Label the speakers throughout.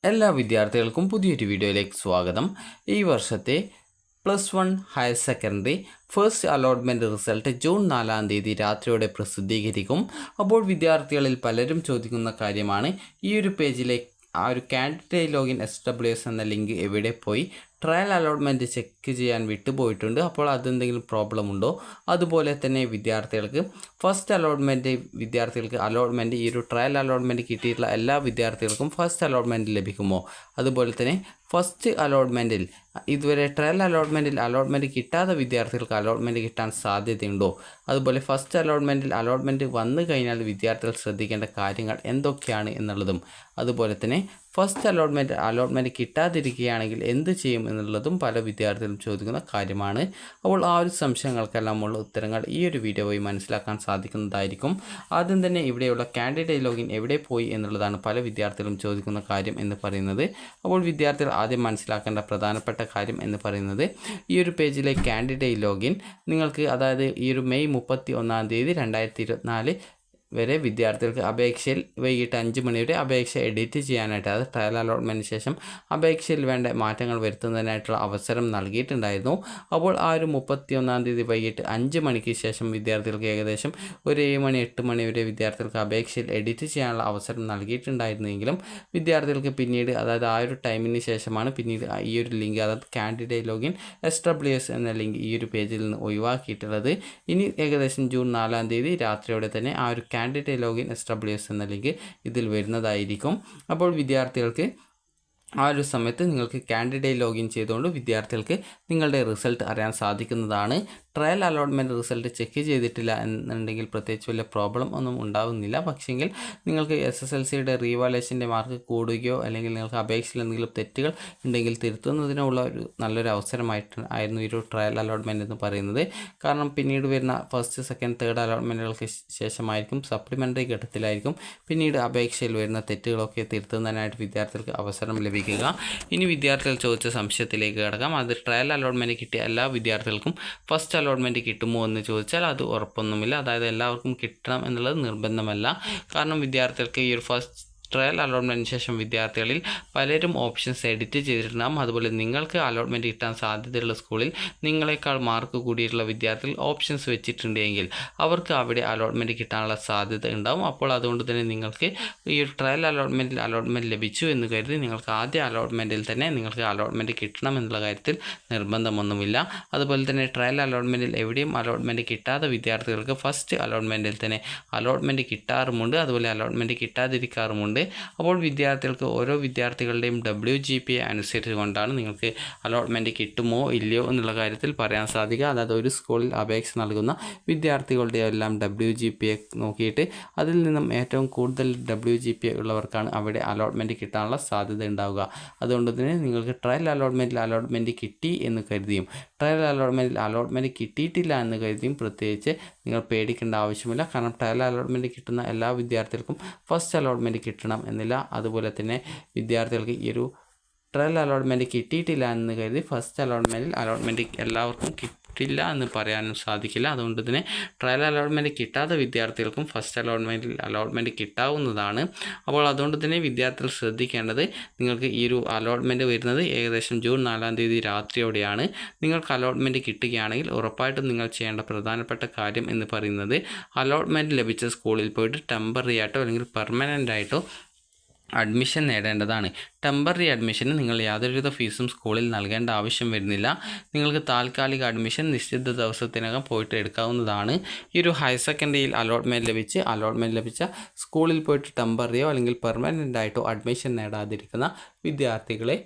Speaker 1: എല്ലാ വിദ്യാർത്ഥികൾക്കും പുതിയൊരു വീഡിയോയിലേക്ക് സ്വാഗതം. ഈ വർഷത്തെ +1 higher secondary first allotment result June 4-ാം തീയതി രാത്രിയോടെ പ്രസിദ്ധീകരിക്കും. അപ്പോൾ വിദ്യാർത്ഥികളിൽ പലരും ചോദിക്കുന്ന കാര്യമാണ്, ഈ ഒരു പേജിലെ ആ ഒരു കാൻഡിഡേറ്റ് ലോഗിൻ SWS എന്ന ലിങ്ക് എവിടെ പോയി? ട്രയൽ അലോട്ട്മെൻറ്റ് ചെക്ക് ചെയ്യാൻ വിട്ടുപോയിട്ടുണ്ട്, അപ്പോൾ അതെന്തെങ്കിലും പ്രോബ്ലം ഉണ്ടോ? അതുപോലെ തന്നെ വിദ്യാർത്ഥികൾക്ക് ഫസ്റ്റ് അലോട്ട്മെൻറ്റ് ഈ ഒരു ട്രയൽ അലോട്ട്മെൻറ്റ് കിട്ടിയിട്ടുള്ള എല്ലാ വിദ്യാർത്ഥികൾക്കും ഫസ്റ്റ് അലോട്ട്മെൻറ്റ് ലഭിക്കുമോ? അതുപോലെ തന്നെ ഫസ്റ്റ് അലോട്ട്മെൻറ്റിൽ ഇതുവരെ ട്രയൽ അലോട്ട്മെൻറ്റ് കിട്ടാത്ത വിദ്യാർത്ഥികൾക്ക് അലോട്ട്മെൻറ്റ് കിട്ടാൻ സാധ്യതയുണ്ടോ? അതുപോലെ ഫസ്റ്റ് അലോട്ട്മെൻറ്റ് വന്നു കഴിഞ്ഞാൽ വിദ്യാർത്ഥികൾ ശ്രദ്ധിക്കേണ്ട കാര്യങ്ങൾ എന്തൊക്കെയാണ് എന്നുള്ളതും, അതുപോലെ തന്നെ ഫസ്റ്റ് അലോട്ട്മെൻറ്റ് കിട്ടാതിരിക്കുകയാണെങ്കിൽ എന്ത് ചെയ്യും എന്നുള്ളതും പല വിദ്യാർത്ഥികളും ചോദിക്കുന്ന കാര്യമാണ്. അപ്പോൾ ആ ഒരു സംശയങ്ങൾക്കെല്ലാം ഉള്ള ഉത്തരങ്ങൾ ഈ ഒരു വീഡിയോ വഴി മനസ്സിലാക്കാൻ സാധിക്കുന്നതായിരിക്കും. ആദ്യം തന്നെ ഇവിടെയുള്ള കാൻഡിഡേറ്റ് ലോഗിൻ എവിടെ പോയി എന്നുള്ളതാണ് പല വിദ്യാർത്ഥികളും ചോദിക്കുന്ന കാര്യം എന്ന് പറയുന്നത്. അപ്പോൾ വിദ്യാർത്ഥികൾ ആദ്യം മനസ്സിലാക്കേണ്ട പ്രധാനപ്പെട്ട കാര്യം എന്ന് പറയുന്നത്, ഈ ഒരു പേജിലെ കാൻഡിഡേറ്റ് ലോഗിൻ നിങ്ങൾക്ക്, അതായത് ഈ ഒരു മെയ് 31-ാം തീയതി 2024 വരെ വിദ്യാർത്ഥികൾക്ക് അപേക്ഷയിൽ വൈകിട്ട് 5 മണി വരെ അപേക്ഷ എഡിറ്റ് ചെയ്യാനായിട്ട്, അത് ട്രയൽ അലോട്ട്മെൻറ്റിന് ശേഷം അപേക്ഷയിൽ വേണ്ട മാറ്റങ്ങൾ വരുത്തുന്നതിനായിട്ടുള്ള അവസരം നൽകിയിട്ടുണ്ടായിരുന്നു. അപ്പോൾ ആ ഒരു 31-ാം തീയതി വൈകിട്ട് 5 മണിക്ക് ശേഷം വിദ്യാർത്ഥികൾക്ക് ഏകദേശം ഒരു 7 മണി 8 മണി വരെ വിദ്യാർത്ഥികൾക്ക് അപേക്ഷയിൽ എഡിറ്റ് ചെയ്യാനുള്ള അവസരം നൽകിയിട്ടുണ്ടായിരുന്നെങ്കിലും വിദ്യാർത്ഥികൾക്ക് പിന്നീട്, അതായത് ആ ഒരു ടൈമിന് ശേഷമാണ് പിന്നീട് ഈ ഒരു ലിങ്ക്, അതായത് കാൻഡിഡേറ്റ് ലോഗിൻ SWS എന്ന ലിങ്ക് ഈ ഒരു പേജിൽ നിന്ന് ഒഴിവാക്കിയിട്ടുള്ളത്. ഇനി ഏകദേശം ജൂൺ 4-ാം തീയതി രാത്രിയോടെ തന്നെ ആ ഒരു കാൻഡിഡേറ്റ് ലോഗിൻ SWS എന്ന ലിങ്ക് ഇതിൽ വരുന്നതായിരിക്കും. അപ്പോൾ വിദ്യാർത്ഥികൾക്ക് ആ ഒരു സമയത്ത് നിങ്ങൾക്ക് കാൻഡിഡേറ്റ് ലോഗിൻ ചെയ്തുകൊണ്ട് വിദ്യാർത്ഥികൾക്ക് നിങ്ങളുടെ റിസൾട്ട് അറിയാൻ സാധിക്കുന്നതാണ്. ട്രയൽ അലോട്ട്മെൻറ്റ് റിസൾട്ട് ചെക്ക് ചെയ്തിട്ടില്ല എന്നുണ്ടെങ്കിൽ പ്രത്യേകിച്ച് വലിയ പ്രോബ്ലം ഒന്നും ഉണ്ടാകുന്നില്ല. പക്ഷേങ്കിൽ നിങ്ങൾക്ക് SSLCയുടെ റീവാലേഷൻ്റെ മാർക്ക് കൂടുകയോ അല്ലെങ്കിൽ നിങ്ങൾക്ക് അപേക്ഷയിൽ എന്തെങ്കിലും തെറ്റുകൾ ഉണ്ടെങ്കിൽ തിരുത്തുന്നതിനുള്ള ഒരു നല്ലൊരു അവസരമായിരുന്നു ഈ ഒരു ട്രയൽ അലോട്ട്മെൻറ്റ് എന്ന് പറയുന്നത്. കാരണം പിന്നീട് വരുന്ന ഫസ്റ്റ് സെക്കൻഡ് തേർഡ് അലോട്ട്മെൻറ്റുകൾക്ക് ശേഷമായിരിക്കും, സപ്ലിമെൻ്ററി ഘട്ടത്തിലായിരിക്കും പിന്നീട് അപേക്ഷയിൽ വരുന്ന തെറ്റുകളൊക്കെ തിരുത്തുന്നതിനായിട്ട് വിദ്യാർത്ഥികൾക്ക് അവസരം ലഭിക്കുക. ഇനി വിദ്യാർത്ഥികൾ ചോദിച്ച സംശയത്തിലേക്ക് കടക്കാം. അത് ട്രയൽ അലോട്ട്മെൻറ്റ് കിട്ടിയ എല്ലാ വിദ്യാർത്ഥികൾക്കും ഫസ്റ്റ് അലോട്ട്മെൻറ്റ് കിട്ടുമോ എന്ന് ചോദിച്ചാൽ അത് ഉറപ്പൊന്നുമില്ല. അതായത് എല്ലാവർക്കും കിട്ടണം എന്നുള്ളത് നിർബന്ധമല്ല. കാരണം വിദ്യാർത്ഥികൾക്ക് ഈ ഒരു ഫസ്റ്റ് ട്രയൽ അലോട്ട്മെൻറ്റിന് ശേഷം വിദ്യാർത്ഥികളിൽ പലരും ഓപ്ഷൻസ് എഡിറ്റ് ചെയ്തിട്ടുണ്ടാകും. അതുപോലെ നിങ്ങൾക്ക് അലോട്ട്മെൻറ്റ് കിട്ടാൻ സാധ്യതയുള്ള സ്കൂളിൽ നിങ്ങളെക്കാൾ മാർക്ക് കൂടിയിട്ടുള്ള വിദ്യാർത്ഥികൾ ഓപ്ഷൻസ് വെച്ചിട്ടുണ്ടെങ്കിൽ അവർക്ക് അവിടെ അലോട്ട്മെൻറ്റ് കിട്ടാനുള്ള സാധ്യത ഉണ്ടാകും. അപ്പോൾ അതുകൊണ്ട് തന്നെ നിങ്ങൾക്ക് ഈ ഒരു ട്രയൽ അലോട്ട്മെൻറ്റ് ലഭിച്ചു എന്ന് കരുതി നിങ്ങൾക്ക് ആദ്യ അലോട്ട്മെൻറ്റിൽ തന്നെ നിങ്ങൾക്ക് അലോട്ട്മെൻറ്റ് കിട്ടണം എന്നുള്ള കാര്യത്തിൽ നിർബന്ധമൊന്നുമില്ല. അതുപോലെ തന്നെ ട്രയൽ അലോട്ട്മെൻറ്റിൽ എവിടെയും അലോട്ട്മെൻറ്റ് കിട്ടാത്ത വിദ്യാർത്ഥികൾക്ക് ഫസ്റ്റ് അലോട്ട്മെൻറ്റിൽ തന്നെ അലോട്ട്മെൻറ്റ് കിട്ടാറുമുണ്ട്, അതുപോലെ അലോട്ട്മെൻറ്റ് കിട്ടാതിരിക്കാറുമുണ്ട്. അപ്പോൾ വിദ്യാർത്ഥികൾക്ക് ഓരോ വിദ്യാർത്ഥികളുടെയും WGPA അനുസരിച്ച് കൊണ്ടാണ് നിങ്ങൾക്ക് അലോട്ട്മെൻറ്റ് കിട്ടുമോ ഇല്ലയോ എന്നുള്ള കാര്യത്തിൽ പറയാൻ സാധിക്കുക. അതായത് ഒരു സ്കൂളിൽ അപേക്ഷ നൽകുന്ന വിദ്യാർത്ഥികളുടെ എല്ലാം WGPA നോക്കിയിട്ട് അതിൽ നിന്നും ഏറ്റവും കൂടുതൽ WGPA ഉള്ളവർക്കാണ് അവിടെ അലോട്ട്മെൻറ്റ് കിട്ടാനുള്ള സാധ്യത ഉണ്ടാവുക. അതുകൊണ്ട് തന്നെ നിങ്ങൾക്ക് ട്രയൽ അലോട്ട്മെൻറ്റ് കിട്ടി എന്ന് കരുതിയും ട്രയൽ അലോട്ട്മെൻറ്റ് കിട്ടിയിട്ടില്ല എന്ന് കരുതിയും പ്രത്യേകിച്ച് നിങ്ങൾ പേടിക്കേണ്ട ആവശ്യമില്ല. കാരണം ട്രയൽ അലോട്ട്മെൻറ്റ് കിട്ടുന്ന എല്ലാ വിദ്യാർത്ഥികൾക്കും ഫസ്റ്റ് അലോട്ട്മെൻറ്റ് കിട്ടണം എന്നില്ല. അതുപോലെ തന്നെ വിദ്യാർത്ഥികൾക്ക് ഈ ഒരു ട്രയൽ അലോട്ട്മെൻറ്റ് കിട്ടിയിട്ടില്ല എന്ന് കരുതി ഫസ്റ്റ് അലോട്ട്മെൻറ്റ് എല്ലാവർക്കും കിട്ടില്ല എന്ന് പറയാനും സാധിക്കില്ല. അതുകൊണ്ട് തന്നെ ട്രയൽ അലോട്ട്മെൻറ്റ് കിട്ടാത്ത വിദ്യാർത്ഥികൾക്കും ഫസ്റ്റ് അലോട്ട്മെൻറ്റ് കിട്ടാവുന്നതാണ്. അപ്പോൾ അതുകൊണ്ട് തന്നെ വിദ്യാർത്ഥികൾ ശ്രദ്ധിക്കേണ്ടത്, നിങ്ങൾക്ക് ഈ ഒരു അലോട്ട്മെൻറ്റ് വരുന്നത് ഏകദേശം ജൂൺ 4-ാം തീയതി രാത്രിയോടെയാണ്. നിങ്ങൾക്ക് അലോട്ട്മെൻറ്റ് കിട്ടുകയാണെങ്കിൽ ഉറപ്പായിട്ടും നിങ്ങൾ ചെയ്യേണ്ട പ്രധാനപ്പെട്ട കാര്യം എന്ന് പറയുന്നത്, അലോട്ട്മെൻറ്റ് ലഭിച്ച സ്കൂളിൽ പോയിട്ട് ടെമ്പററി ആയിട്ടോ അല്ലെങ്കിൽ പെർമനൻ്റ് ആയിട്ടോ അഡ്മിഷൻ നേടേണ്ടതാണ്. ടെമ്പററി അഡ്മിഷന് നിങ്ങൾ യാതൊരുവിധ ഫീസും സ്കൂളിൽ നൽകേണ്ട ആവശ്യം വരുന്നില്ല. നിങ്ങൾക്ക് താൽക്കാലിക അഡ്മിഷൻ നിശ്ചിത ദിവസത്തിനകം പോയിട്ട് എടുക്കാവുന്നതാണ്. ഈ ഒരു ഹയർ സെക്കൻഡറിയിൽ അലോട്ട്മെൻറ്റ് ലഭിച്ച സ്കൂളിൽ പോയിട്ട് ടെമ്പററിയോ അല്ലെങ്കിൽ പെർമനൻ്റ് ആയിട്ടോ അഡ്മിഷൻ നേടാതിരിക്കുന്ന വിദ്യാർത്ഥികളെ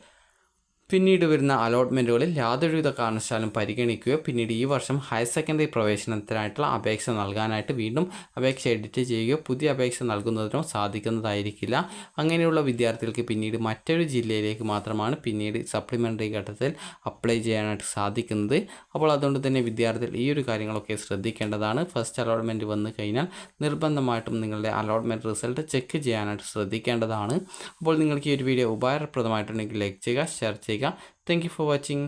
Speaker 1: പിന്നീട് വരുന്ന അലോട്ട്മെൻറ്റുകളിൽ യാതൊരുവിധ കാരണവശാലും പരിഗണിക്കുകയോ പിന്നീട് ഈ വർഷം ഹയർ സെക്കൻഡറി പ്രവേശനത്തിനായിട്ടുള്ള അപേക്ഷ നൽകാനായിട്ട് വീണ്ടും അപേക്ഷ എഡിറ്റ് ചെയ്യുകയോ പുതിയ അപേക്ഷ നൽകുന്നതിനോ സാധിക്കുന്നതായിരിക്കില്ല. അങ്ങനെയുള്ള വിദ്യാർത്ഥികൾക്ക് പിന്നീട് മറ്റൊരു ജില്ലയിലേക്ക് മാത്രമാണ് പിന്നീട് സപ്ലിമെൻ്ററി ഘട്ടത്തിൽ അപ്ലൈ ചെയ്യാനായിട്ട് സാധിക്കുന്നത്. അപ്പോൾ അതുകൊണ്ട് തന്നെ വിദ്യാർത്ഥികൾ ഈ ഒരു കാര്യങ്ങളൊക്കെ ശ്രദ്ധിക്കേണ്ടതാണ്. ഫസ്റ്റ് അലോട്ട്മെൻറ്റ് വന്നു കഴിഞ്ഞാൽ നിർബന്ധമായിട്ടും നിങ്ങളുടെ അലോട്ട്മെൻറ്റ് റിസൾട്ട് ചെക്ക് ചെയ്യാനായിട്ട് ശ്രദ്ധിക്കേണ്ടതാണ്. അപ്പോൾ നിങ്ങൾക്ക് ഈ ഒരു വീഡിയോ ഉപകാരപ്രദമായിട്ടുണ്ടെങ്കിൽ ലൈക്ക് ചെയ്യുക, ഷെയർ ചെയ്യുക. Thank you for watching.